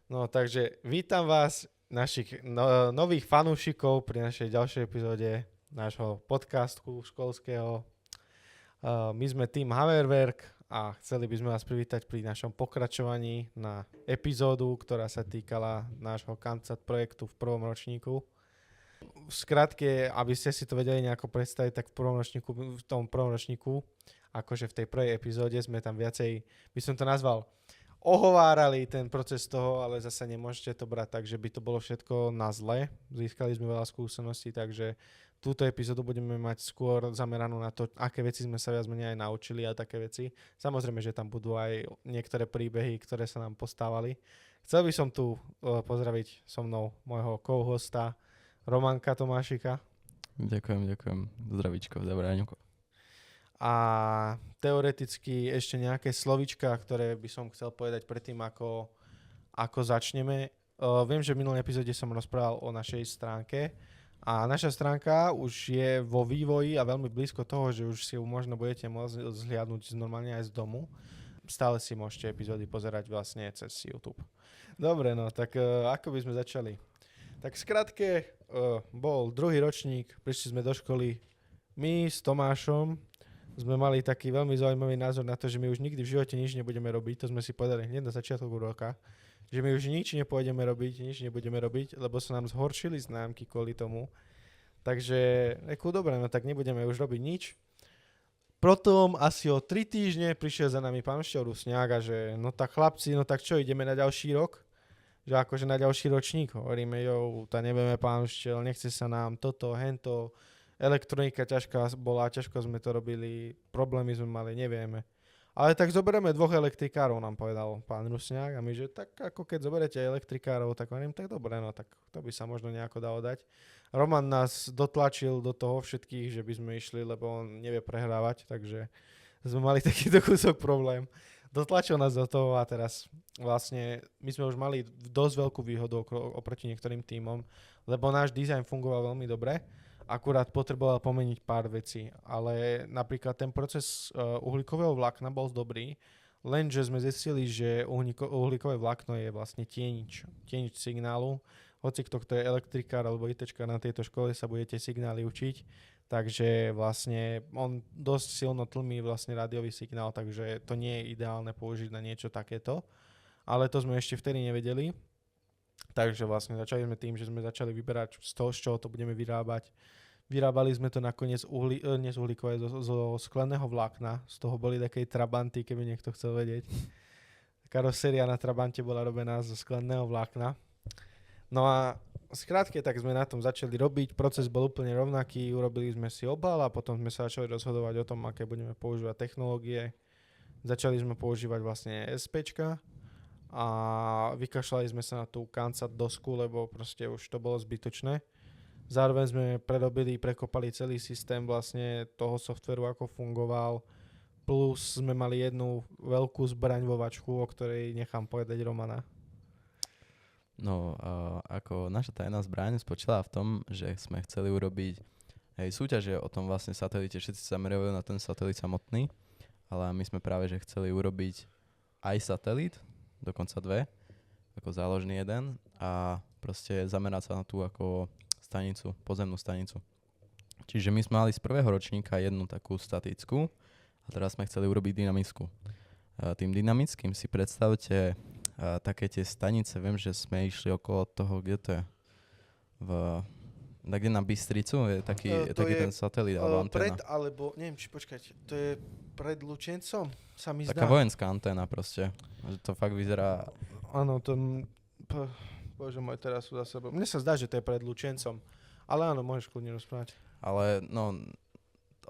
No takže vítam vás, našich nových fanúšikov pri našej ďalšej epizóde nášho podcastu školského. My sme tým Haverwerk a chceli by sme vás privítať pri našom pokračovaní na epizódu, ktorá sa týkala nášho CANCAT projektu v prvom ročníku. V skratke, aby ste si to vedeli nejako predstaviť, tak v tom prvom ročníku, akože v tej prvej epizóde sme tam viacej, by som to nazval, ohovárali ten proces toho, ale zase nemôžete to brať tak, že by to bolo všetko na zle. Získali sme veľa skúseností, takže túto epizódu budeme mať skôr zameranú na to, aké veci sme sa viac menej aj naučili a také veci. Samozrejme, že tam budú aj niektoré príbehy, ktoré sa nám postávali. Chcel by som tu pozdraviť so mnou môjho co-hosta Romanka Tomášika. Ďakujem. Zdravíčko, Raňuko. A teoreticky ešte nejaké slovíčka, ktoré by som chcel povedať predtým, ako začneme. Viem, že v minulej epizóde som rozprával o našej stránke a naša stránka už je vo vývoji a veľmi blízko toho, že už si ju možno budete môcť zhliadnúť normálne aj z domu. Stále si môžete epizódy pozerať vlastne cez YouTube. Dobre, no tak ako by sme začali? Tak skrátke, bol druhý ročník, prišli sme do školy. My s Tomášom sme mali taký veľmi zaujímavý názor na to, že my už nikdy v živote nič nebudeme robiť. To sme si povedali hneď na začiatku roka, že my už nič nepôjdeme robiť, nič nebudeme robiť, lebo sa nám zhoršili známky kvôli tomu. Takže, dobre, no tak nebudeme už robiť nič. Potom asi o 3 týždne prišiel za nami pán Šťor Rusňák a že no tak chlapci, no tak čo, ideme na ďalší rok? Že akože na ďalší ročník. Hovoríme, nebudeme pán Šťor, nechce sa nám toto, hento. Elektronika ťažká bola, ťažko sme to robili, problémy sme mali, nevieme. Ale tak zoberieme 2 elektrikárov, nám povedal pán Rusňák a my, že tak ako keď zoberete elektrikárov, tak hovorím, tak dobre, no tak to by sa možno nejako dalo dať. Roman nás dotlačil do toho všetkých, že by sme išli, lebo on nevie prehrávať, takže sme mali takýto kúsok problém. Dotlačil nás do toho a teraz vlastne my sme už mali dosť veľkú výhodu oproti niektorým tímom, lebo náš dizajn fungoval veľmi dobre. Akurát potreboval pomeniť pár vecí, ale napríklad ten proces uhlíkového vlákna bol dobrý, lenže sme zistili, že uhlíkové vlákno je vlastne tienič signálu. Hoci kto je elektrikár alebo ITčkár na tejto škole, sa budete signály učiť, takže vlastne on dosť silno tlmí vlastne rádiový signál, takže to nie je ideálne použiť na niečo takéto, ale to sme ešte vtedy nevedeli. Takže vlastne začali sme tým, že sme začali vyberať z toho, z čoho to budeme vyrábať. Vyrábali sme to nakoniec z uhlíkové, zo skleného vlákna. Z toho boli také trabanty, keby niekto chcel vedieť. Karoséria na trabante bola robená zo skleného vlákna. No a skrátke, tak sme na tom začali robiť. Proces bol úplne rovnaký. Urobili sme si obal a potom sme sa začali rozhodovať o tom, aké budeme používať technológie. Začali sme používať vlastne SPčka. A vykašľali sme sa na tú CANCAT dosku, lebo proste už to bolo zbytočné. Zároveň sme prekopali celý systém vlastne toho softveru, ako fungoval. Plus sme mali jednu veľkú zbraňovačku, o ktorej nechám povedať Romana. No, ako naša tajná zbraň spočívala v tom, že sme chceli urobiť súťaže o tom vlastne satelite. Všetci sa merajú na ten satelit samotný, ale my sme práve že chceli urobiť aj satelit, dokonca 2, ako záložný jeden a proste zamerať sa na tú ako stanicu, pozemnú stanicu. Čiže my sme mali z prvého ročníka jednu takú statickú a teraz sme chceli urobiť dynamickú. Tým dynamickým si predstavte také tie stanice, viem, že sme išli okolo toho, kde to je, kde na Bystricu je taký ten satelit alebo anténa. Neviem, či počkať, to je pred Lučencom, sa mi zdá. Taká vojenská anténa proste, že to fakt vyzerá. Áno, bože môj, teraz sú za sebou. Mne sa zdá, že to je pred Lučencom, ale áno, môžeš kľudne rozprávať. Ale no,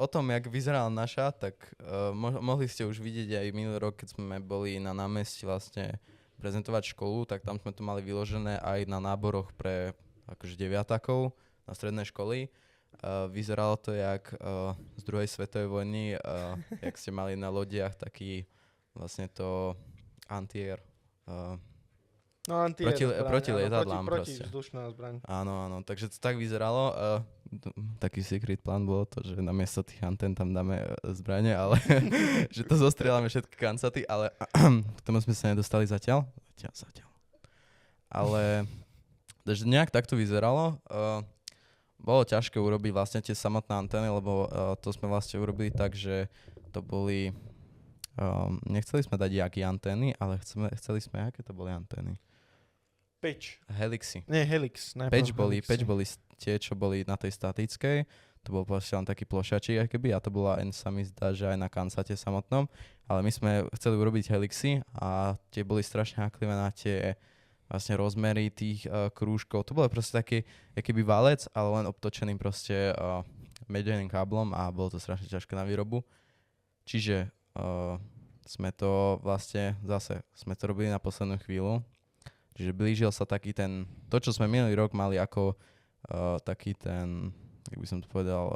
o tom, jak vyzerala naša, tak mohli ste už vidieť aj minulý rok, keď sme boli na námestí vlastne prezentovať školu, tak tam sme to mali vyložené aj na náboroch pre akože deviatakov na stredné školy. Vyzeralo to jak z druhej svetovej vojny, jak ste mali na lodiach taký vlastne to antier. Proti lietadlám proste. Protivzdušná zbraň. Áno, takže to tak vyzeralo. Taký secret plán bolo to, že namiesto tých antén tam dáme zbrane, ale že to zostrieľame všetky kancaty, ale k tomu sme sa nedostali zatiaľ. ale takže nejak tak to vyzeralo. Bolo ťažké urobiť vlastne tie samotné antény, lebo to sme vlastne urobili tak, že to boli... nechceli sme dať jaky antény, ale chceli sme, aké to boli antény? Peč. Helixy. Nie, Helix. Peč boli tie, čo boli na tej statickej. To bol proste len taký plošačík, akoby, a to bola, sa mi zdá, že aj na kansate samotnom. Ale my sme chceli urobiť Helixy a tie boli strašne háklivé na tie vlastne rozmery tých krúžkov. To bolo proste taký, akýby valec, ale len obtočený proste medeným káblom a bolo to strašne ťažké na výrobu. Čiže sme to vlastne zase, sme to robili na poslednú chvíľu. Čiže blížil sa taký ten, to čo sme minulý rok mali ako taký ten, jak by som to povedal,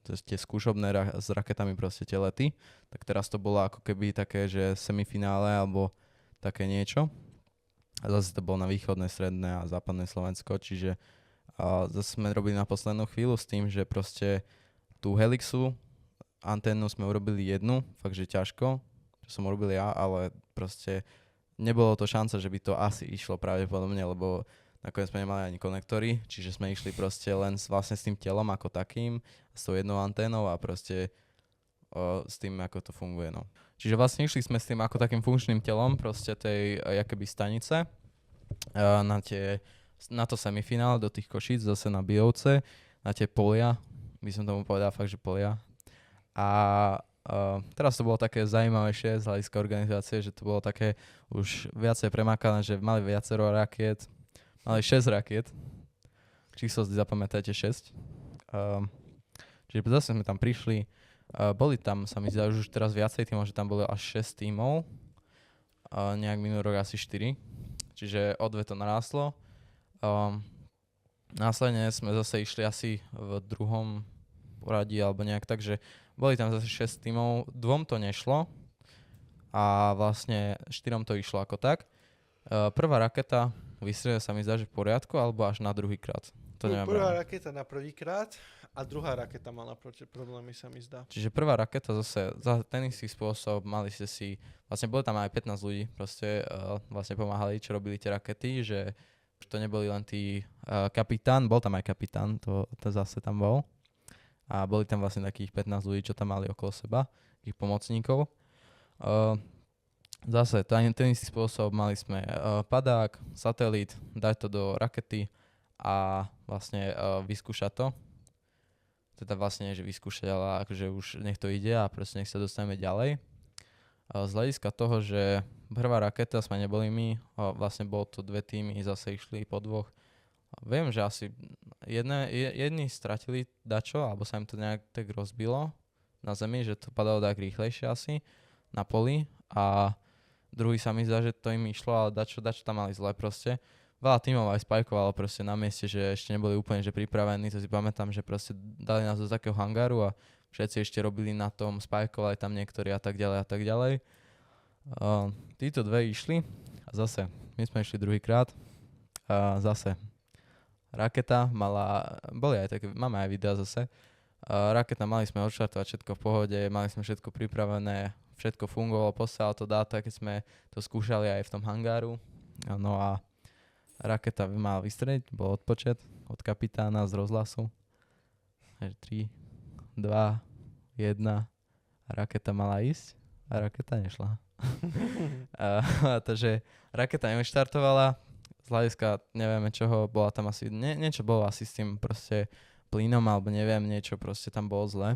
tie skúšobné s raketami proste tie lety, tak teraz to bolo ako keby také, že semifinále alebo také niečo. A zase to bolo na východné, stredné a západné Slovensko, čiže zase sme robili na poslednú chvíľu s tým, že proste tú Helixu anténu sme urobili jednu, fakt že ťažko, čo som urobil ja, ale proste nebolo to šanca, že by to asi išlo pravdepodobne, lebo nakoniec sme nemali ani konektory, čiže sme išli proste len vlastne s tým telom ako takým, s tou jednou anténou a proste s tým, ako to funguje. No. Čiže vlastne išli sme s tým ako takým funkčným telom proste tej jakoby stanice na to semifinále do tých Košíc, zase na Bijovce, na tie polia, by som tomu povedal fakt, že polia. A teraz to bolo také zaujímavejšie z hľadiska organizácie, že to bolo také už viacej premakané, že mali viacero rakiet, mali 6 rakiet. Číslo si zapamätajte 6. Čiže zase sme tam prišli. Boli tam, sa mi zdá, už teraz viacej tímov, že tam bolo až 6 tímov. Nejak minulý rok asi 4. Čiže o 2 to narástlo. Následne sme zase išli asi v druhom poradí alebo nejak tak, že boli tam zase 6 tímov, 2 to nešlo a vlastne 4 to išlo ako tak. Prvá raketa vystrelila sa mi zdá, že v poriadku, alebo až na druhýkrát. To neviem. Prvá raketa na prvýkrát a druhá raketa mala problémy, sa mi zdá. Čiže prvá raketa zase za ten istý spôsob, mali ste si, vlastne boli tam aj 15 ľudí, proste vlastne pomáhali, čo robili tie rakety, že to neboli len tí kapitán, bol tam aj kapitán, to zase tam bol. A boli tam vlastne takých 15 ľudí, čo tam mali okolo seba, ich pomocníkov. Zase ten istý spôsob, mali sme padák, satelit, dať to do rakety a vlastne vyskúšať to. Teda vlastne, že vyskúšať, ale akože už nech to ide a proste nech sa dostaneme ďalej. Z hľadiska toho, že prvá raketa sme neboli my, vlastne bolo to 2 týmy, zase išli po 2. Viem, že asi jedni stratili dačo, alebo sa im to nejak tak rozbilo na zemi, že to padalo tak rýchlejšie asi na poli a druhý sa mi zdá, že to im išlo, ale dačo tam mali zle proste. Veľa tímov aj spajkovalo proste na mieste, že ešte neboli úplne že pripravení, to si pamätám, že proste dali nás do takého hangáru a všetci ešte robili na tom, spajkovali tam niektorí a tak ďalej a tak ďalej. Títo 2 išli a zase my sme išli druhýkrát a zase raketa mala, boli aj také, máme aj videa zase. Raketa mali sme odštartovať všetko v pohode, mali sme všetko pripravené, všetko fungovalo, posielalo to dáta, keď sme to skúšali aj v tom hangáru. No a raketa mala vystreliť, bol odpočet od kapitána z rozhlasu. 3, 2, 1, raketa mala ísť a raketa nešla. Takže raketa nevyštartovala, z hľadiska nevieme čoho, bola tam asi, niečo bolo asi s tým proste plynom, alebo neviem, niečo proste tam bolo zle.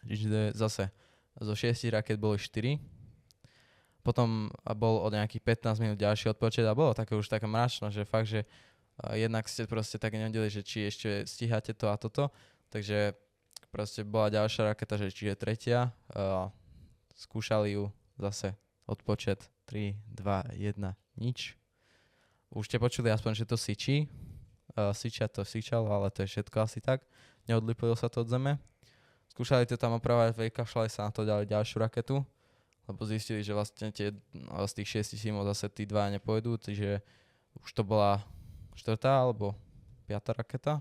Čiže zase zo 6 raket boli 4. Potom bol od nejakých 15 minút ďalší odpočet a bolo také už také mračno, že fakt, že jednak ste proste tak nevedeli, že či ešte stíhate to a toto. Takže proste bola ďalšia raketa, že či je tretia. Skúšali ju zase odpočet 3, 2, 1, nič. Už ste počuli aspoň, že to syčí. Syčalo, ale to je všetko asi tak. Neodlipilo sa to od zeme. Skúšali to tam opravať, vykašľali sa na to, dali ďalšiu raketu, lebo zistili, že vlastne z tých 6 tímov zase tí 2 nepôjdu, takže už to bola 4. alebo 5. raketa.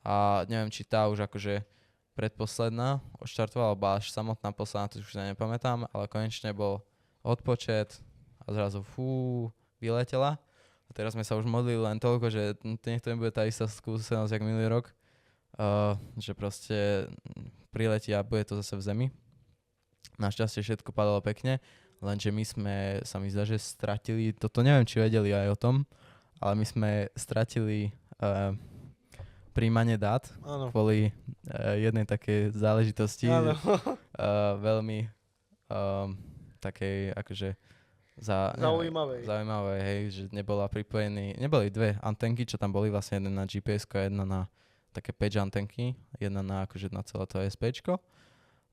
A neviem, či tá už akože predposledná odštartovala, alebo až samotná posledná, to už sa nepamätám, ale konečne bol odpočet a zrazu vyletela A teraz sme sa už modlili len toľko, že nech to nebude tá istá skúsenosť, jak minulý rok, že proste priletí a bude to zase v zemi. Našťastie všetko padalo pekne, lenže my sme, sa mi zdá, že stratili, toto neviem, či vedeli aj o tom, ale my sme stratili príjmanie dát Áno. kvôli jednej takej záležitosti, Áno. veľmi takej akože zaujímavé, hej, že neboli dve antenky, čo tam boli, vlastne jedna na GPS a jedna na také 5 antenky, jedna na akože na celé to SPčko.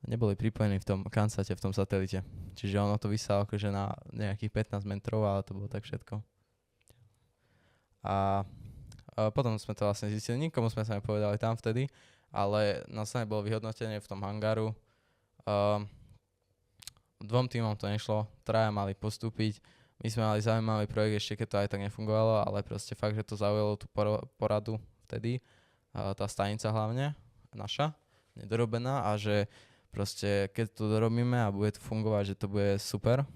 Neboli pripojení v tom Kandsate, v tom satelite. Čiže ono to vysalo akože na nejakých 15 metrov, ale to bolo tak všetko. A potom sme to vlastne zistili, nikomu sme sa nepovedali tam vtedy, ale následne bolo vyhodnotenie v tom hangáru. Dvom tímom to nešlo, traja mali postúpiť. My sme mali zaujímavý projekt, ešte keď to aj tak nefungovalo, ale proste fakt, že to zaujalo tú poradu vtedy, tá stanica hlavne, naša, nedorobená, a že proste keď to dorobíme a bude to fungovať, že to bude super.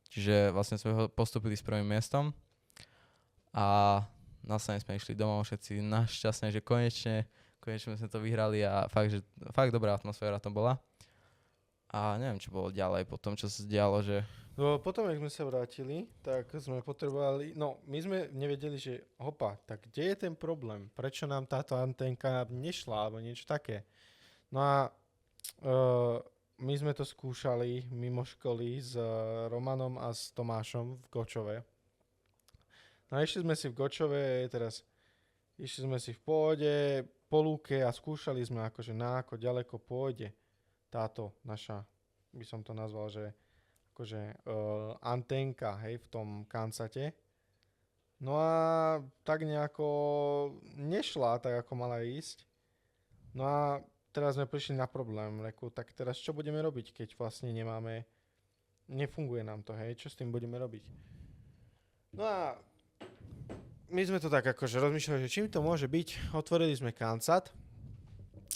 Čiže vlastne sme ho postúpili s prvým miestom a následne sme išli domov všetci našťastne, že konečne sme to vyhrali a fakt dobrá atmosféra to bola. A neviem, čo bolo ďalej po tom, čo sa dialo, že... No potom, jak sme sa vrátili, tak sme potrebovali... No, my sme nevedeli, že hopa, tak kde je ten problém? Prečo nám táto anténka nešla, alebo niečo také? No a my sme to skúšali mimo školy s Romanom a s Tomášom v Gočove. No a išli sme si v Gočove, išli sme si v pôde, po lúke a skúšali sme akože ako ďaleko pôjde táto naša, by som to nazval, že akože anténka, hej, v tom Kandsate. No a tak nejako nešla, tak ako mala ísť. No a teraz sme prišli na problém, reku, tak teraz čo budeme robiť, keď vlastne nefunguje nám to, hej, čo s tým budeme robiť? No a my sme to tak akože rozmýšľali, že čím to môže byť, otvorili sme Kandsat,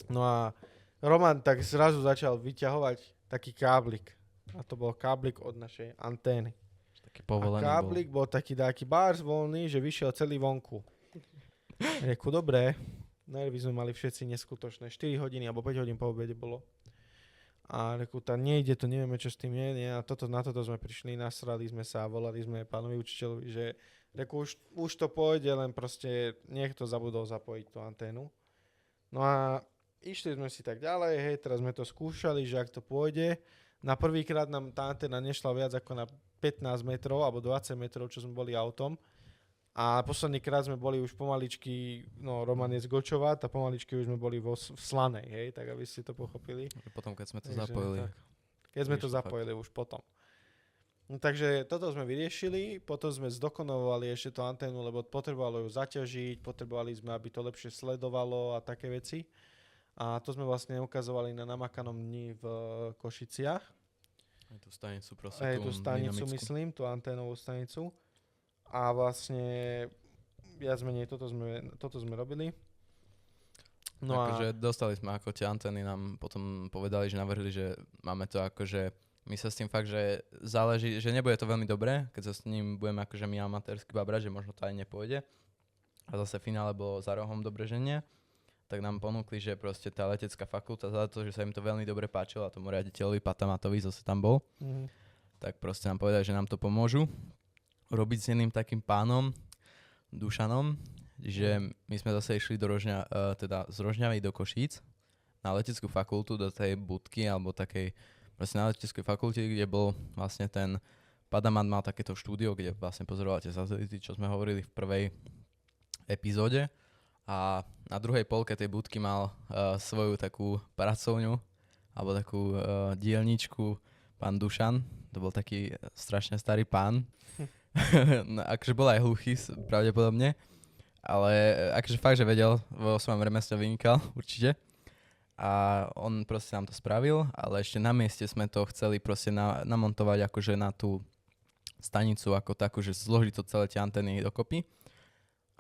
no a Roman tak zrazu začal vyťahovať taký káblik. A to bol káblik od našej antény. Taký povolený a káblik bol taký bárs voľný, že vyšiel celý vonku. Reku, dobré. Nervy sme mali všetci neskutočné. 4 hodiny alebo 5 hodín po obede bolo. A reku, tá nejde to, nevieme čo s tým je. A na toto sme prišli, nasrali sme sa a volali sme pánovi učiteľovi, že reku, už to pôjde, len proste niekto zabudol zapojiť tú anténu. No a išli sme si tak ďalej, hej, teraz sme to skúšali, že ak to pôjde. Na prvýkrát nám tá anténa nešla viac ako na 15 metrov alebo 20 metrov, čo sme boli autom. A posledný krát sme boli už pomaličky, no Roman je z Gočova, a pomaličky už sme boli v Slanej, hej, tak aby ste to pochopili. Potom, keď sme to zapojili. Tak, keď sme to zapojili už potom. No, takže toto sme vyriešili, potom sme zdokonalovali ešte tú anténu, lebo potrebovalo ju zaťažiť, potrebovali sme, aby to lepšie sledovalo a také veci. A to sme vlastne ukazovali na namakanom dni v Košiciach. Aj tú stanicu proste. Aj tú stanicu, myslím, tú anténovú stanicu. A vlastne viac menej toto sme robili. No akože dostali sme, ako tie antény nám potom povedali, že navrhli, že máme to akože, my sa s tým fakt, že záleží, že nebude to veľmi dobré, keď sa s ním budeme akože my amatérsky babrať, že možno to aj nepôjde. A zase finále bolo za rohom dobre, že nie. Tak nám ponúkli, že proste tá letecká fakulta za to, že sa im to veľmi dobre páčilo a tomu riaditeľovi Patamatovi zase tam bol, tak proste nám povedali, že nám to pomôžu robiť s jedným takým pánom, Dušanom, že my sme zase išli teda z Rožňavy do Košíc na leteckú fakultu, do tej budky alebo takej, proste na leteckej fakulte, kde bol vlastne ten Padamat mal takéto štúdio, kde vlastne pozoroval tie satelity, čo sme hovorili v prvej epizóde. A na druhej polke tej budky mal svoju takú pracovňu alebo takú dielničku pán Dušan. To bol taký strašne starý pán. No, akože bol aj hluchý pravdepodobne, ale akože fakt, že vedel, vo svojom remesle vynikal určite. A on proste nám to spravil, ale ešte na mieste sme to chceli proste namontovať akože na tú stanicu ako takú, že zložiť to celé tie antény dokopy.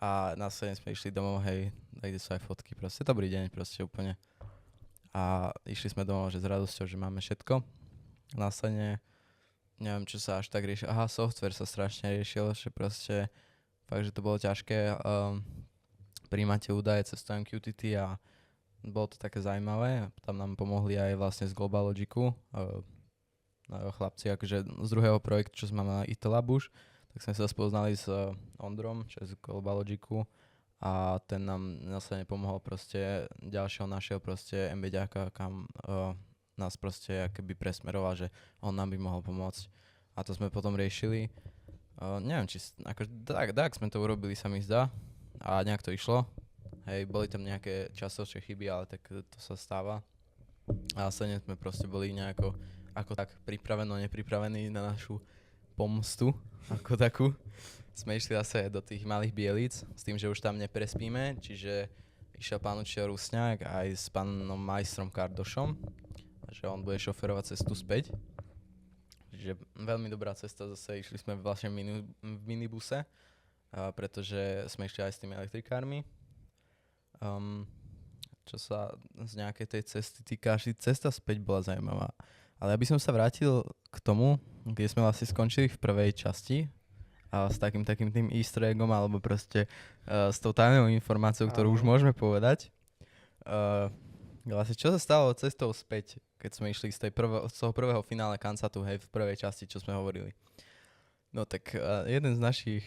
A následne sme išli domov, hej, kde sú aj fotky, proste dobrý deň, proste úplne. A išli sme domov, že s radosťou, že máme všetko. Následne, neviem, čo sa až tak riešilo. Aha, software sa strašne riešil, že proste fakt, že to bolo ťažké. Príjmate údaje cez MQTT a bolo to také zaujímavé. Tam nám pomohli aj vlastne z Global Logicu. Chlapci akože z druhého projektu, čo sme mali IT Lab už, tak sme sa spoznali s Ondrom, čo je z Global Logicu a ten nám následne pomohol proste ďalšieho našeho proste MBďáka, kam nás proste akoby presmeroval, že on nám by mohol pomôcť. A to sme potom riešili. Neviem, či akože tak sme to urobili, sa mi zdá. A nejak to išlo. Hej, boli tam nejaké časové chyby, ale tak to sa stáva. A následne sme proste boli nejako ako tak nepripravení na našu pomstu ako takú. Sme išli zase do tých malých Bielic s tým, že už tam neprespíme, čiže išiel pán učiteľ Rusňák aj s pánom majstrom Kardošom, že on bude šoferovať cestu späť. Čiže veľmi dobrá cesta, zase išli sme vlastne v minibuse, pretože sme išli aj s tými elektrikármi. Čo sa z nejakej tej cesty týka, cesta späť bola zaujímavá. Ale ja by som sa vrátil k tomu, kde sme vlastne skončili v prvej časti a s takým tým easter eggom alebo proste s tou tajnou informáciou, ktorú už môžeme povedať. Vlastne čo sa stalo cestou späť, keď sme išli z toho prvého finále Kansatu, hej, v prvej časti, čo sme hovorili. No tak jeden z našich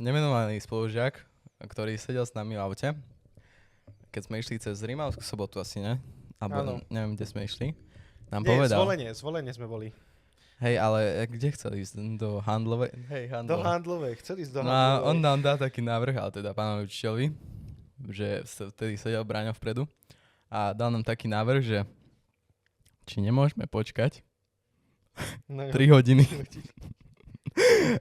nemenovaný spolužiak, ktorý sedel s nami v aute, keď sme išli cez Rímavskú Sobotu asi, ne? Alebo neviem, kde sme išli. Nám povedal. Zvolenie sme boli. Hej, ale kde chceli ísť? Do Handlovej? Hej, Do Handlovej, chceli ísť do Handlovej. No a on nám dá taký návrh, ale teda pánovi učiteľovi, že vtedy sedel Braňo vpredu a dal nám taký návrh, že či nemôžeme počkať 3 hodiny.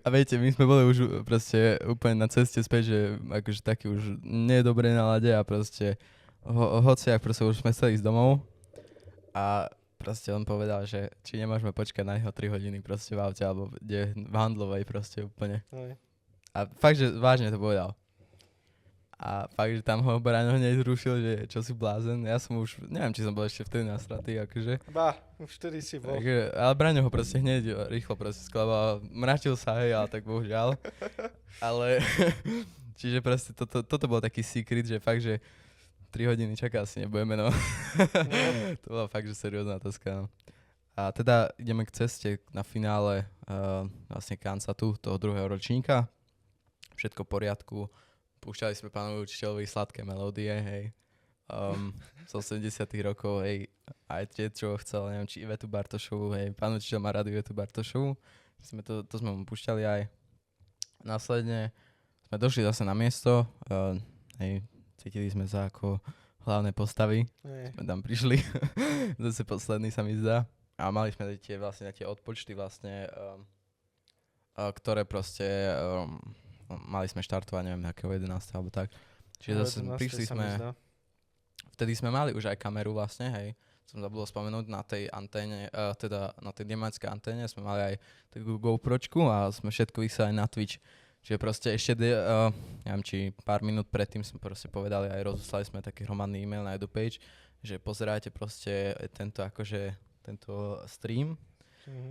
A viete, my sme boli už proste úplne na ceste späť, že akože taký už nie je dobré nálade a proste hociak proste už sme chceli ísť domov a proste on povedal, že či nemôžeme počkať na jeho 3 hodiny proste v aute alebo kde v Handlovej proste úplne. A fakt, že vážne to povedal. A fakt, že tam ho Braňo hneď zrušil, že čo si blázen. Ja som už, neviem, či som bol ešte vtedy nasratý, akože. Už vtedy si bol. Takže, ale Braňo ho proste hneď rýchlo proste sklabal. Mračil sa, hej, ale tak bohužiaľ. Ale, čiže proste toto bol taký secret, že fakt, že 3 hodiny čaká asi nebudeme, no. To bola fakt, že seriózna otázka, no. A teda ideme k ceste na finále vlastne Kansatu, toho druhého ročníka. Všetko v poriadku. Púšťali sme pánovi učiteľovi sladké melódie, hej. Z 80 rokov, hej. Aj tie, čo chcel, neviem, či Ivetu Bartošovu, hej. Pán učiteľ má rád Ivetu Bartošovu. To sme mu púšťali aj. Následne sme došli zase na miesto, hej. Cítili sme sa ako hlavné postavy. Sme tam prišli. Zase posledný sa mi zdá. A mali sme tie odpočty vlastne, ktoré proste... mali sme štartovať, neviem, akého 11. alebo tak. Čiže zase prišli sme, vtedy sme mali už aj kameru vlastne, hej. Som zabudol spomenúť na tej anténe, teda na tej nemeckej anténe sme mali aj takú GoPročku a sme všetko vysielali na Twitch. Čiže proste ešte, neviem, či pár minút predtým sme proste povedali aj rozoslali sme taký hromadný e-mail na EduPage, že pozerajte proste tento stream.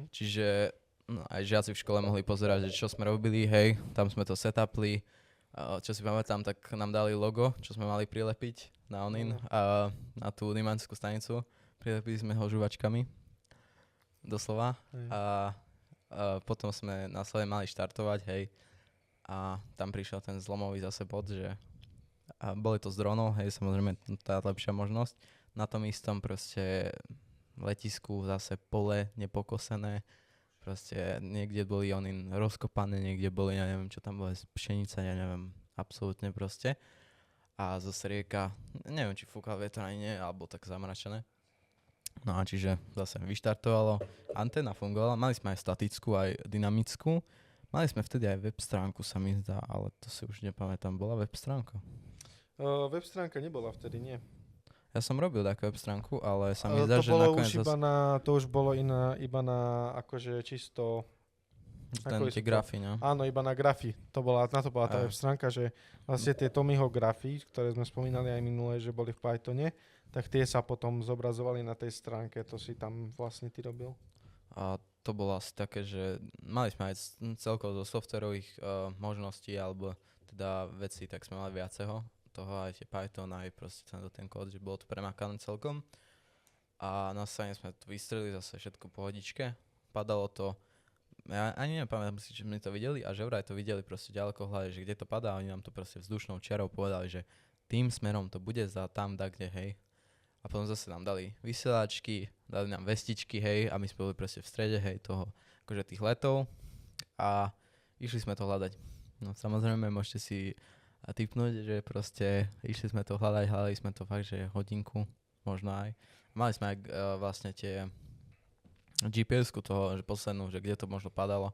Čiže no, aj žiaci v škole mohli pozerať, že čo sme robili, hej, tam sme to setupli. Čo si pamätám, tak nám dali logo, čo sme mali prilepiť na onin, na tú Nimanskú stanicu. Prilepili sme ho žuvačkami, doslova. A potom sme následne mali štartovať, hej. A tam prišiel ten zlomový zase bod, že boli to z dronov, hej, samozrejme tá lepšia možnosť. Na tom istom proste letisku zase pole nepokosené. Proste niekde boli oni rozkopané, niekde boli, ja neviem, čo tam bolo, pšenica, ja neviem, absolútne proste. A zase rieka, neviem, či fúkal vietor ani nie, alebo tak zamračené. No a čiže zase vyštartovalo, anténa fungovala, mali sme aj statickú, aj dynamickú. Mali sme vtedy aj web stránku, sa mi zdá, ale to si už nepamätám, bola web stránka? Web stránka nebola vtedy, nie. Ja som robil takú web stránku, ale sa mi zdá, že nakoniec... To už bolo iba na akože čisto... Tie grafy, no. Áno, iba na grafy. Na to bola tá web stránka, že vlastne tie Tommyho grafy, ktoré sme spomínali aj minulé, že boli v Pythone, tak tie sa potom zobrazovali na tej stránke, to si tam vlastne ty robil. A to bolo asi také, že mali sme aj celkovo zo softwarových možností alebo teda vecí, tak sme mali viaceho toho, aj tie Python, aj proste ten kód, že bolo to premakané celkom. A na strane sme to vystrelili zase všetko po hodičke. Padalo to, ja ani nepamätám si, či sme to videli a že vraj to videli proste ďaleko hľadať, že kde to padá a oni nám to proste vzdušnou čiarou povedali, že tým smerom to bude za tam, kde, hej. A potom zase nám dali vysielačky, dali nám vestičky, hej, a my sme boli proste v strede, hej, toho, akože tých letov a išli sme to hľadať. No samozrejme, môžete si tipnúť, že proste išli sme to hľadali sme to fakt, že hodinku, možno aj. Mali sme aj vlastne tie GPS-ku toho, že poslednú, že kde to možno padalo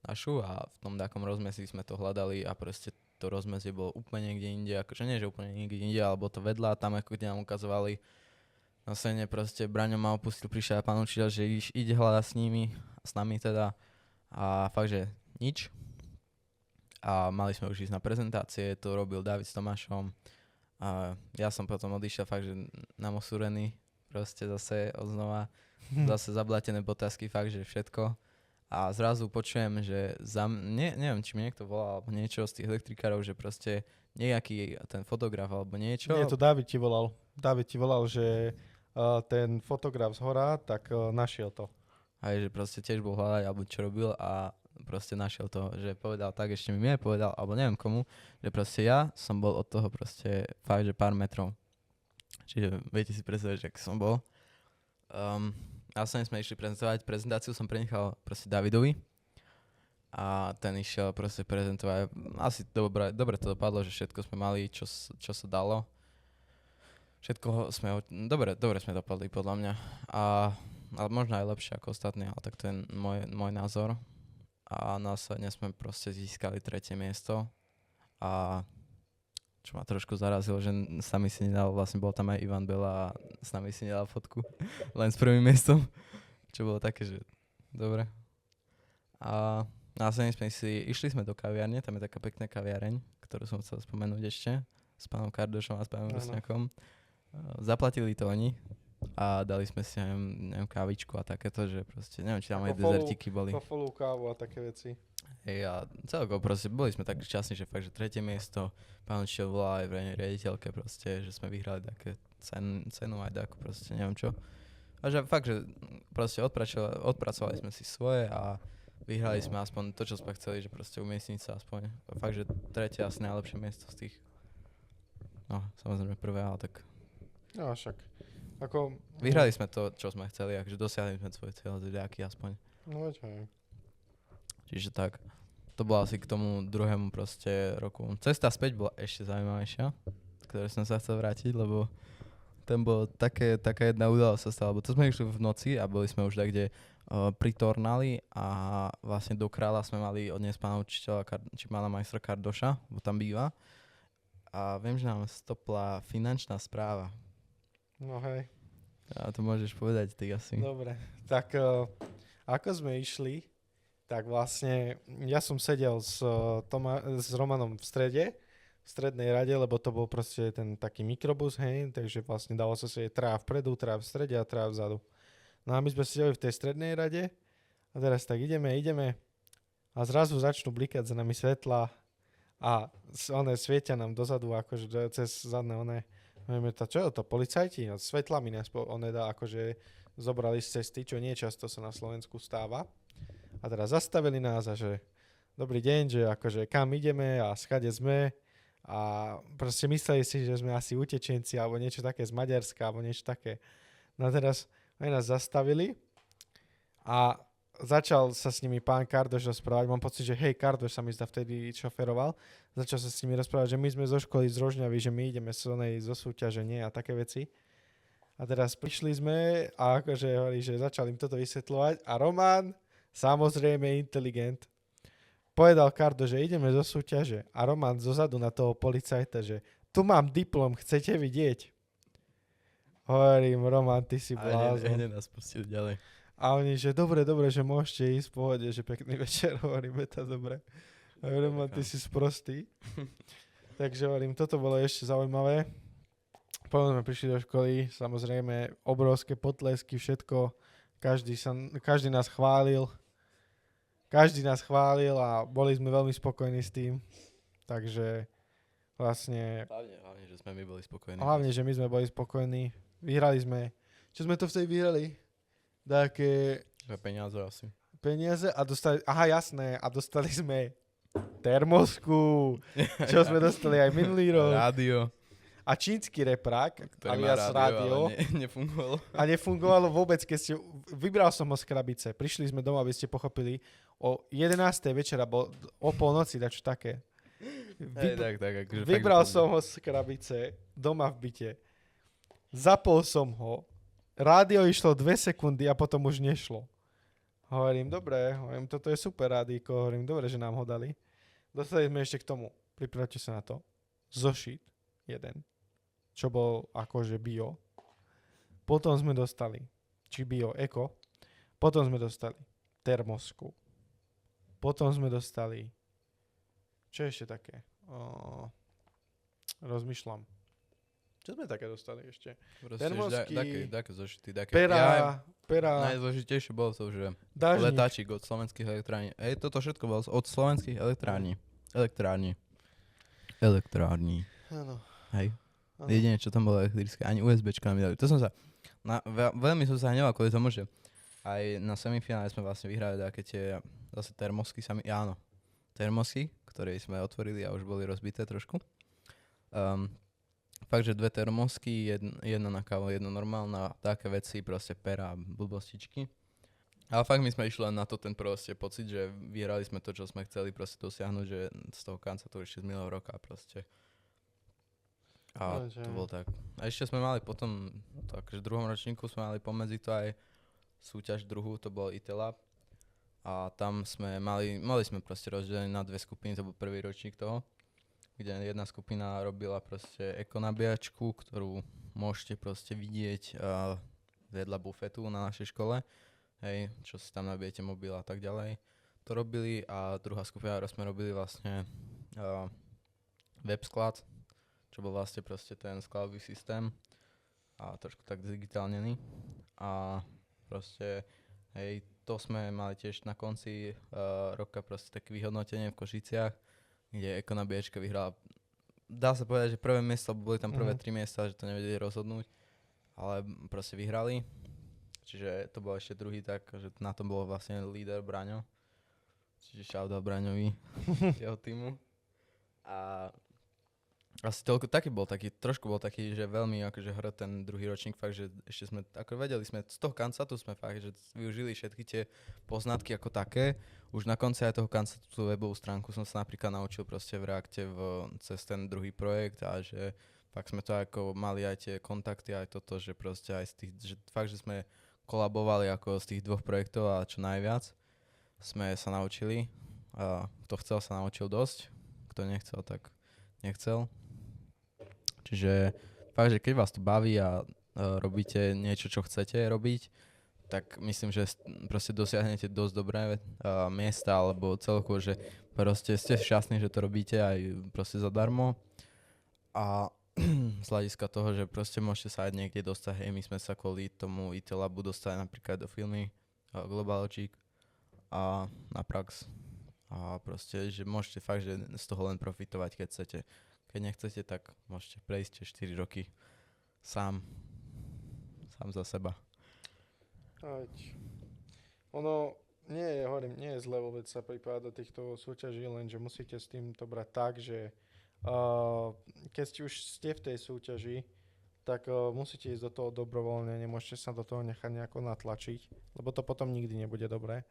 našu a v tom takom rozmesí sme to hľadali a proste to rozmezie bolo úplne niekde inde, akože nie, že úplne niekde inde, alebo to vedľa, tam ako kde nám ukazovali na scéne proste Braňo ma opustil, prišiel pán učiteľ, že ide hľadať s nami teda a fakt, že nič. A mali sme už ísť na prezentácie, to robil David s Tomášom a ja som potom odišiel fakt, že namosúrený proste zase odznova. Zase zablatené botasky, fakt, že všetko. A zrazu počujem, že neviem, či mi niekto volal, alebo niečo z tých elektrikárov, že proste nejaký ten fotograf, alebo niečo. Nie, to David ti volal. David ti volal, že ten fotograf z hora, tak našiel to. Aj, že proste tiež bol hľadať, alebo čo robil a proste našiel to, že povedal tak, ešte mi povedal, alebo neviem komu, že proste ja som bol od toho proste fakt, že pár metrov. Čiže viete si predstaviť, že ak som bol. A sme išli prezentovať, prezentáciu som prenechal proste Davidovi a ten išiel proste prezentovať. Asi dobre to dopadlo, že všetko sme mali, čo sa dalo. Všetko sme, dobre sme dopadli podľa mňa. Ale možno aj lepšie ako ostatní, ale tak to je môj názor. A následne sme proste získali 3. miesto a čo ma trošku zarazilo, že s nami si nedal, vlastne bol tam aj Ivan Bela a s nami si nedal fotku, len s prvým miestom, čo bolo také, že dobre. A následne išli sme do kaviarne, tam je taká pekná kaviareň, ktorú som chcel spomenúť ešte, s pánom Kardošom a s pánom Rusňakom. Zaplatili to oni a dali sme si neviem kávičku a takéto, že proste, neviem, či tam aj dezertiky boli. Kofolú, kávu a také veci. Hej, a celkovo proste boli sme tak šťastní, že fakt, že 3. miesto, pán učiteľ volá aj v riaditeľke proste, že sme vyhrali také cenu aj takú proste, neviem čo. A že fakt, že proste odpracovali sme si svoje a vyhrali sme aspoň to, čo sme chceli, že proste umiestniť sa aspoň. A fakt, že 3. asi najlepšie miesto z tých, no samozrejme prvé, ale tak. No však. Ako, vyhrali sme to, čo sme chceli, akože dosiahli sme svoj cieľ, nejaký aspoň. No veď hej. Čiže tak, to bolo asi k tomu druhému proste roku. Cesta späť bola ešte zaujímavejšia, ktoré som sa chcel vrátiť, lebo tam bolo taká jedna udalosť sa stala, lebo to sme išli v noci a boli sme už tak, kde pri Tornali a vlastne do Kráľa sme mali odniesť pána učiteľa, či pána majstra Kardoša, bo tam býva. A viem, že nám stopla finančná správa. No hej. A to môžeš povedať ty asi. Dobre, tak ako sme išli, tak vlastne ja som sedel s Romanom v strednej rade, lebo to bol proste ten taký mikrobus, hej, takže vlastne dalo sa sedieť tráv vpredu, tráv v strede a tráv vzadu. No a my sme sedeli v tej strednej rade a teraz tak ideme a zrazu začnú blikať za nami svetla a svietia nám dozadu, akože cez zadné vieme to, čo je to, policajti? No, svetlami nás akože zobrali z cesty, čo nie často sa na Slovensku stáva. A teraz zastavili nás a že dobrý deň, že akože kam ideme a skade sme a proste mysleli si, že sme asi utečenci alebo niečo také z Maďarska alebo niečo také. No a teraz oni nás zastavili a začal sa s nimi pán Kardoš rozprávať. Mám pocit, že hej, Kardoš sa mi zdá vtedy šoferoval. Začal sa s nimi rozprávať, že my sme zo školy z Rožňavy, že my ideme zo súťaže, nie a také veci. A teraz prišli sme a akože hovorí, že začal im toto vysvetľovať a Roman, samozrejme inteligent, povedal Kardo, že ideme zo súťaže a Roman zozadu na toho policajta, že tu mám diplom, chcete vidieť? Hovorím, Roman, ty si blázon. A nás pustili ďalej. A oni, že dobre, že môžete ísť v pohode, že pekný večer, hovoríme to dobre. Roman, ty si sprostý. Takže hovorím, toto bolo ešte zaujímavé. Potom sme prišli do školy, samozrejme obrovské potlesky, všetko. Každý nás chválil. Každý nás chválil a boli sme veľmi spokojní s tým. Takže vlastne... Hlavne, že sme my boli spokojní. Hlavne, že my sme boli spokojní. Vyhrali sme. Čo sme to vtedy vyhrali? Také Peniaze asi. peniaze a dostali... Aha, jasné. A dostali sme termosku, čo sme dostali aj minulý rok. Rádio. A čínsky reprák, Ktorý má alias rádio, rádio. ale nefungovalo. A nefungovalo vôbec, keď ste... Vybral som ho z krabice. Prišli sme domov, aby ste pochopili. O 11. večera, o polnoci, dačo také. Tak, akože Vybral fakt som ho z krabice, doma v byte. Zapol som ho. Rádio išlo 2 sekundy a potom už nešlo. Hovorím, dobre, toto je super rádíko. Hovorím, dobre, že nám ho dali. Dostali sme ešte k tomu. Pripravte sa na to. Zošit. Jeden. Čo bol akože bio. Potom sme dostali, či bio, eko. Potom sme dostali termosku. Potom sme dostali, čo ešte také? Rozmýšľam. Čo sme také dostali ešte? Proste, také zošity, také. Pera. Najdôležitejšie bolo to, že Dážnik. letáčik od slovenských elektrární. Toto všetko bolo od slovenských elektrární. Elektrární. Áno. Hej. áno. Jedine, čo tam bolo elektrické, ani USBčka nám nedali. To som sa, veľmi som sa hneval kvôli tomu, že aj na semifinále sme vlastne vyhrali také tie zase termosky áno, termosky, ktoré sme otvorili a už boli rozbité trošku. Fakt, že 2 termosky, jedna na kávu, jedna normálna, také veci, proste pera, blbostičky. Ale fakt my sme išli len na to ten proste pocit, že vyhrali sme to, čo sme chceli proste dosiahnuť, že z toho kanca to ešte z minulého roka proste. A to bolo tak. A ešte sme mali potom, takže v 2. ročníku sme mali pomedzi to aj súťaž druhú, to bol IT Lab. A tam sme mali sme proste rozdelené na 2 skupiny, to bol prvý ročník toho, kde jedna skupina robila proste ekonabíjačku, ktorú môžete proste vidieť vedľa bufetu na našej škole. Hej, čo si tam nabijete mobil a tak ďalej. To robili a druhá skupina, sme robili vlastne web sklad, čo bol vlastne proste ten skladový systém a trošku tak zdigitálnený. A proste, hej, to sme mali tiež na konci roka proste také vyhodnotenie v Košiciach, kde ekonabíjačka vyhrala. Dá sa povedať, že prvé miesto, boli tam prvé 3 miesta, že to nevedeli rozhodnúť, ale proste vyhrali. Čiže to bol ešte druhý tak, že na tom bol vlastne líder Braňo. Čiže shoutout Braňovi, jeho týmu. A asi toľko, trošku bol taký, že veľmi akože hr ten druhý ročník, fakt, že ešte sme, ako vedeli sme, z toho kancatu sme fakt, že využili všetky tie poznatky ako také. Už na konci aj toho kancatu tú webovú stránku som sa napríklad naučil proste v Reakte cez ten druhý projekt a že fakt sme to ako mali aj tie kontakty, aj toto, že proste aj z tých, že fakt, že sme kolabovali ako z tých 2 projektov a čo najviac sme sa naučili. Kto chcel, sa naučil dosť. Kto nechcel, tak nechcel. Čiže fakt, že keď vás to baví a robíte niečo, čo chcete robiť, tak myslím, že proste dosiahnete dosť dobré miesta, alebo celkovo, že proste ste šťastní, že to robíte aj proste zadarmo. A z hľadiska toho, že proste môžete sa aj niekde dostať, hej, my sme sa kvôli tomu IT Labu dostali napríklad do filmy Globalogic a na prax. A proste, že môžete fakt, že z toho len profitovať, keď chcete. Keď nechcete, tak môžete prejsť 4 roky sám za seba. Ono nie je zle vôbec sa pripájať do týchto súťaží, lenže musíte s týmto brať tak, že keď ste v tej súťaži, tak musíte ísť do toho dobrovoľne, nemôžete sa do toho nechať nejako natlačiť, lebo to potom nikdy nebude dobré.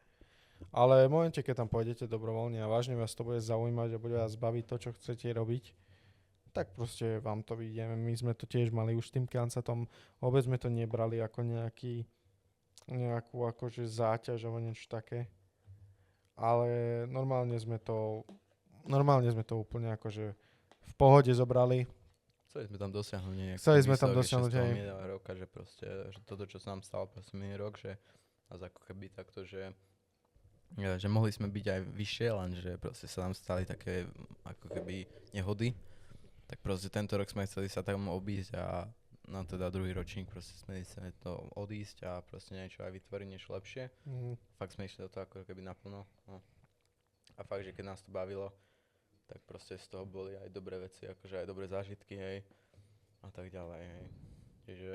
Ale v momente, keď tam pôjdete dobrovoľne a vážne vás to bude zaujímať a bude vás baviť to, čo chcete robiť, tak proste vám to vyjdeme. My sme to tiež mali už s tým kancatom, vôbec sme to nebrali ako nejakú akože záťaž alebo niečo také. Ale normálne sme to úplne akože v pohode zobrali. Chceli sme tam dosiahnuť nejaký minulého roka, že proste, že toto, čo sa nám stalo proste minulý rok, že nás ako keby takto, že mohli sme byť aj vyššie, lenže proste sa nám stali také ako keby nehody. Tak proste tento rok sme chceli sa tam obísť a no teda druhý ročník, proste sme chceli to odísť a proste niečo aj vytvoriť, niečo lepšie. Fakt sme išli do toho ako keby naplno. No. A fakt, že keď nás to bavilo, tak proste z toho boli aj dobré veci, akože aj dobré zážitky, hej, a tak ďalej, hej. Čiže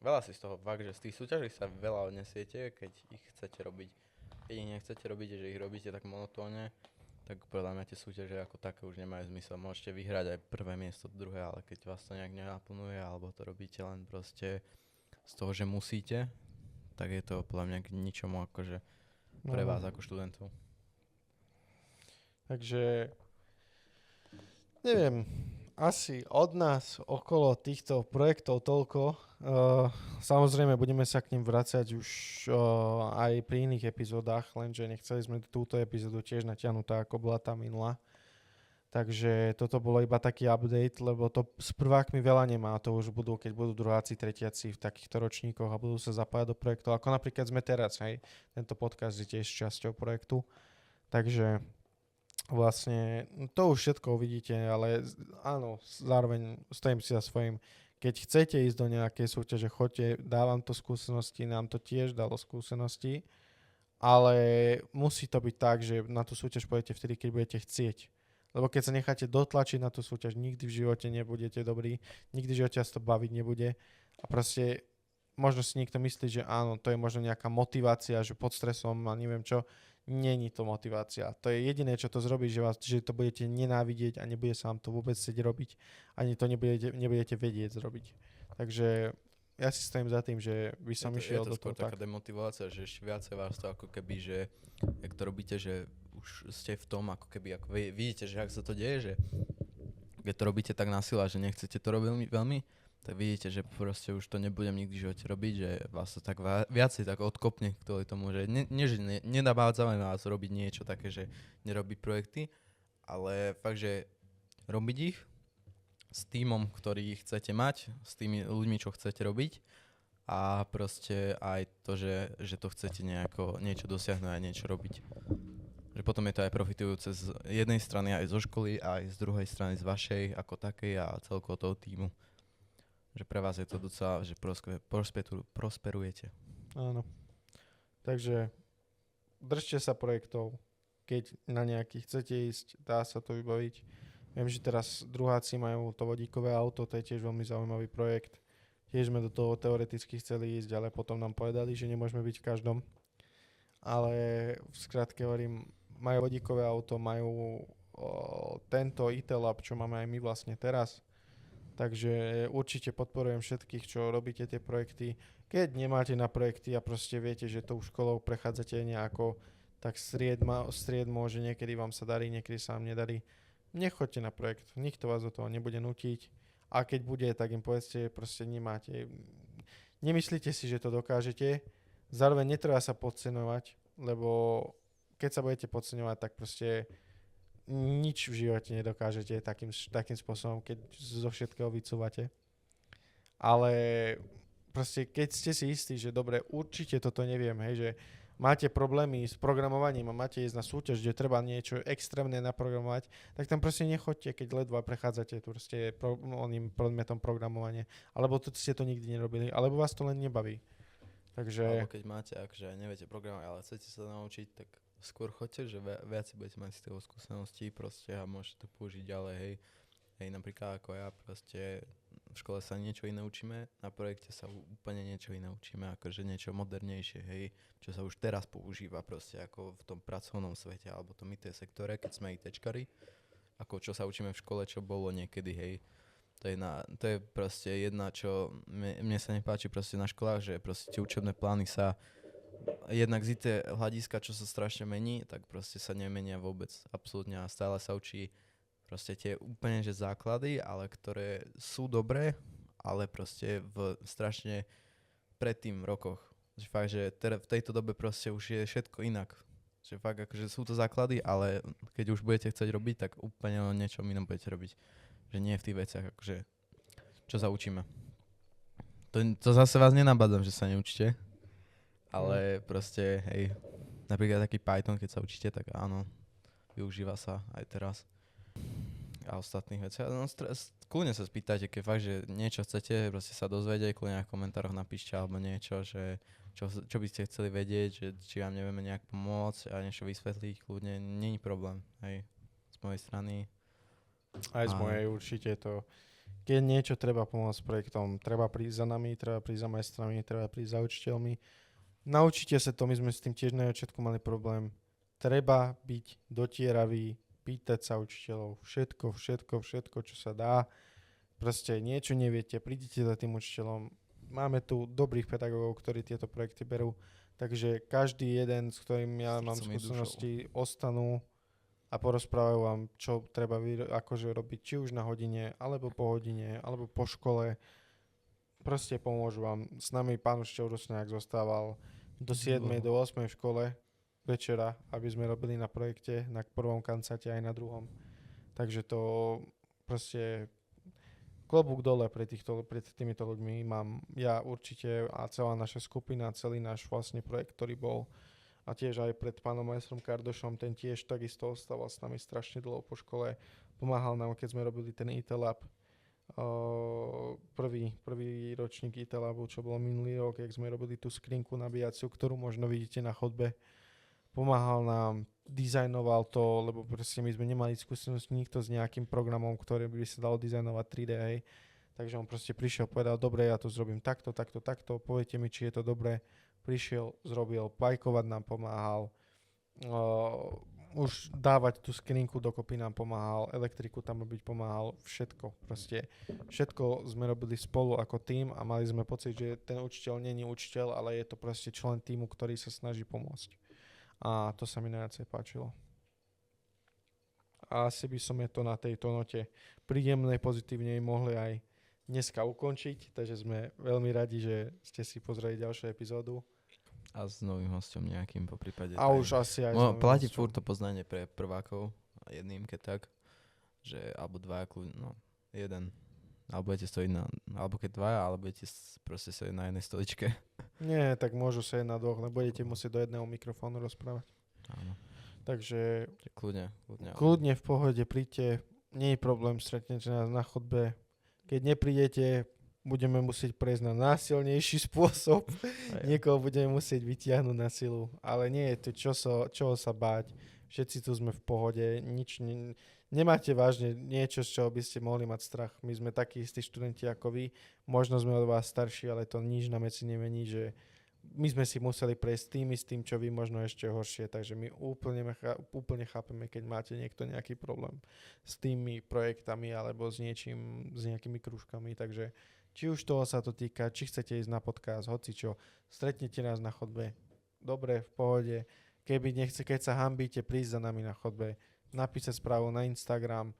veľa si z toho, fakt, že z tých súťaží sa veľa odnesiete, keď ich chcete robiť. Keď ich nechcete robiť, že ich robíte tak monotónne, tak podľa mňa tie súťaže ako také už nemajú zmysel. Môžete vyhrať aj prvé miesto, druhé, ale keď vás to nejak nenaplňuje, alebo to robíte len proste z toho, že musíte, tak je to podľa mňa k ničomu akože pre vás ako študentov. Takže neviem, asi od nás okolo týchto projektov toľko. Samozrejme budeme sa k nim vracať už aj pri iných epizódach, lenže nechceli sme túto epizódu tiež natiahnutá, ako bola tá minulá. Takže toto bolo iba taký update, lebo to s prvákmi veľa nemá. To už budú, keď budú druháci, tretiaci v takýchto ročníkoch a budú sa zapájať do projektov. Ako napríklad sme teraz, hej. Tento podcast je tiež časťou projektu. Takže vlastne to už všetko uvidíte, ale áno, zároveň stojím si za svojím. Keď chcete ísť do nejakej súťaže, choďte, dávam to skúsenosti, nám to tiež dalo skúsenosti, ale musí to byť tak, že na tú súťaž pôjdete vtedy, keď budete chcieť. Lebo keď sa necháte dotlačiť na tú súťaž, nikdy v živote nebudete dobrí, nikdy v živote vás to baviť nebude a proste možno si niekto myslí, že áno, to je možno nejaká motivácia, že pod stresom a neviem čo. Není to motivácia. To je jediné, čo to zrobí, že to budete nenávidieť a nebude sa vám to vôbec chcieť robiť. Ani to nebudete vedieť zrobiť. Takže ja si stojím za tým, že by som išiel do toho tak. Je to taká demotivácia, že ešte viacej vás to ako keby, že jak to robíte, že už ste v tom ako keby, ako vidíte, že ak sa to deje, že keď to robíte tak na sila, že nechcete to robiť veľmi, tak vidíte, že proste už to nebudem nikdy v živote robiť, že vás to tak viacej tak odkopne kvôli tomu, že nenabádzame vás robiť niečo také, že nerobiť projekty, ale fakt, že robiť ich s tímom, ktorý chcete mať, s tými ľuďmi, čo chcete robiť a proste aj to, že to chcete niečo dosiahnuť a niečo robiť. Že potom je to aj profitujúce z jednej strany aj zo školy, aj z druhej strany z vašej ako takej a celkovo toho tímu. Že pre vás je to docela, že prosperujete. Áno. Takže držte sa projektov. Keď na nejaký chcete ísť, dá sa to vybaviť. Viem, že teraz druháci majú to vodíkové auto, to je tiež veľmi zaujímavý projekt. Tiež sme do toho teoreticky chceli ísť, ale potom nám povedali, že nemôžeme byť v každom. Ale v skratke hovorím, majú vodíkové auto, majú tento IT Lab, čo máme aj my vlastne teraz. Takže určite podporujem všetkých, čo robíte tie projekty. Keď nemáte na projekty a proste viete, že tou školou prechádzate nejako, tak striedmo, že niekedy vám sa darí, niekedy sa vám nedarí. Nechoďte na projekt, nikto vás do toho nebude nutiť. A keď bude, tak im povedzte, proste nemáte. Nemyslíte si, že to dokážete. Zároveň netreba sa podceňovať, lebo keď sa budete podceňovať, tak proste nič v živote nedokážete takým spôsobom, keď zo všetkého vycúvate. Ale proste keď ste si istí, že dobre, určite toto neviem, hej, že máte problémy s programovaním a máte ísť na súťaž, kde treba niečo extrémne naprogramovať, tak tam proste nechoďte, keď ledva prechádzate proste oným predmetom programovania. Alebo ste to nikdy nerobili, alebo vás to len nebaví. Takže... Alebo keď máte, akože neviete programovať, ale chcete sa naučiť, tak skôr choďte, že viac si budete mať z toho skúseností proste a môžete to použiť ďalej, hej. Hej, napríklad ako ja proste v škole sa niečo iné učíme, na projekte sa úplne niečo iné učíme, akože niečo modernejšie, hej, čo sa už teraz používa proste ako v tom pracovnom svete alebo tom IT sektore, keď sme ITčkari, ako čo sa učíme v škole, čo bolo niekedy, hej. To je proste jedna, čo mne sa nepáči proste na školách, že proste tie učebné plány sa jednak z IT hľadiska, čo sa strašne mení, tak proste sa nemenia vôbec absolútne a stále sa učí proste tie úplne že základy, ale ktoré sú dobré, ale proste v strašne predtým rokoch. Že fakt, že v tejto dobe proste už je všetko inak. Že fakt akože sú to základy, ale keď už budete chcieť robiť, tak úplne o niečom inom budete robiť. Že nie v tých veciach, akože čo sa učíme. To zase vás nenabádam, že sa neučíte. Ale proste, hej, napríklad taký Python, keď sa učíte, tak áno, využíva sa aj teraz. a ostatných vecí. No, kľudne sa spýtajte, keď fakt, že niečo chcete, proste sa dozvedieť, kľudne v komentároch napíšte alebo niečo, že čo by ste chceli vedieť, že či vám nevieme nejak pomôcť a niečo vysvetliť, kľudne, není problém, hej, z mojej strany. Aj z mojej určite to. Keď niečo treba pomôcť s projektom, treba prísť za nami, treba prísť za majstrami, treba prísť za učiteľmi. Naučite sa to, my sme s tým tiež na začiatku mali problém. Treba byť dotieravý, pýtať sa učiteľov, všetko, čo sa dá. Proste niečo neviete, prídite za tým učiteľom. Máme tu dobrých pedagógov, ktorí tieto projekty berú, takže každý jeden, s ktorým ja mám skúsenosti, ostanú a porozprávajú vám, čo treba akože robiť, či už na hodine, alebo po hodine, alebo po škole. Proste pomôžu vám. S nami pán učiteľ Rusňák zostával do 7. do 8. v škole večera, aby sme robili na projekte, na prvom kancate aj na druhom. Takže to proste klobúk dole pred týmito ľuďmi mám ja určite a celá naša skupina, celý náš vlastne projekt, ktorý bol a tiež aj pred pánom majstrom Kardošom, ten tiež takisto ostával s nami strašne dlho po škole. Pomáhal nám, keď sme robili ten IT Lab, prvý ročník IT Labu, čo bolo minulý rok, keď sme robili tú skrinku nabíjaciu, ktorú možno vidíte na chodbe. Pomáhal nám, dizajnoval to, lebo proste my sme nemali skúsenosť nikto s nejakým programom, ktorý by sa dalo dizajnovať 3D, hej. Takže on proste prišiel, povedal, dobre, ja to zrobím takto, poviete mi, či je to dobré. Prišiel, zrobil, pajkovať nám pomáhal, už dávať tú skrinku dokopy nám pomáhal, elektriku tam robiť pomáhal, všetko, proste všetko sme robili spolu ako tým a mali sme pocit, že ten učiteľ nie je učiteľ, ale je to proste člen týmu, ktorý sa snaží pomôcť. A to sa mi najviac páčilo. A asi by som je to na tejto note príjemnej, pozitívnej mohli aj dneska ukončiť, takže sme veľmi radi, že ste si pozreli ďalšiu epizódu. A s novým hosťom nejakým po prípade. A už asi aj s novým platí hosťom. furt to poznanie pre prvákov, jedným keď tak, že alebo dvaja, no jeden, alebo budete stojiť alebo keď dvaja, ale budete proste stojiť na jednej stoličke. Nie, tak môžu sa na dvoch, nebudete musieť do jedného mikrofónu rozprávať. Áno. Takže kľudne v pohode, príďte, nie je problém, stretnete nás na chodbe. Keď neprídete, budeme musieť prejsť na násilnejší spôsob. Niekoho budeme musieť vytiahnuť na silu. Ale nie je tu čoho sa báť. Všetci tu sme v pohode. Nemáte vážne niečo, z čoho by ste mohli mať strach. My sme takí istí študenti ako vy. Možno sme od vás starší, ale to nič na veci nemení, že my sme si museli prejsť s tým, čo vy možno ešte horšie. Takže my úplne chápeme, keď máte niekto nejaký problém s tými projektami alebo s nejakými krúžkami. Takže či už toho sa to týka, či chcete ísť na podcast, hocičo, stretnete nás na chodbe, dobre, v pohode. Keď sa hanbíte, prísť za nami na chodbe, napísať správu na Instagram.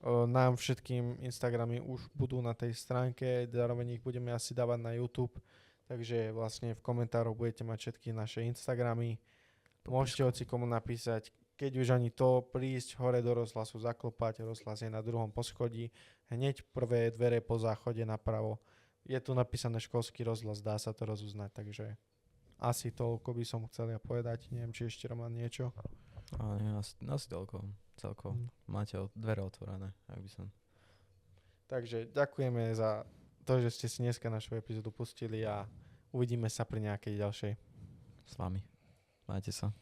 Nám všetkým Instagramy už budú na tej stránke, zároveň ich budeme asi dávať na YouTube, takže vlastne v komentároch budete mať všetky naše Instagramy. Môžete hocikomu napísať, keď už ani to, prísť hore do rozhlasu, zaklopať, rozhlas je na druhom poschodí, hneď prvé dvere po záchode napravo. Je tu napísané školský rozhlas, dá sa to rozoznať, takže asi toľko by som chcel ja povedať. Neviem, či ešte Roman niečo. Asi toľko. Celko. Máte dvere otvorené, ak by som. Takže ďakujeme za to, že ste si dneska našu epizódu pustili a uvidíme sa pri nejakej ďalšej. S vami. Majte sa.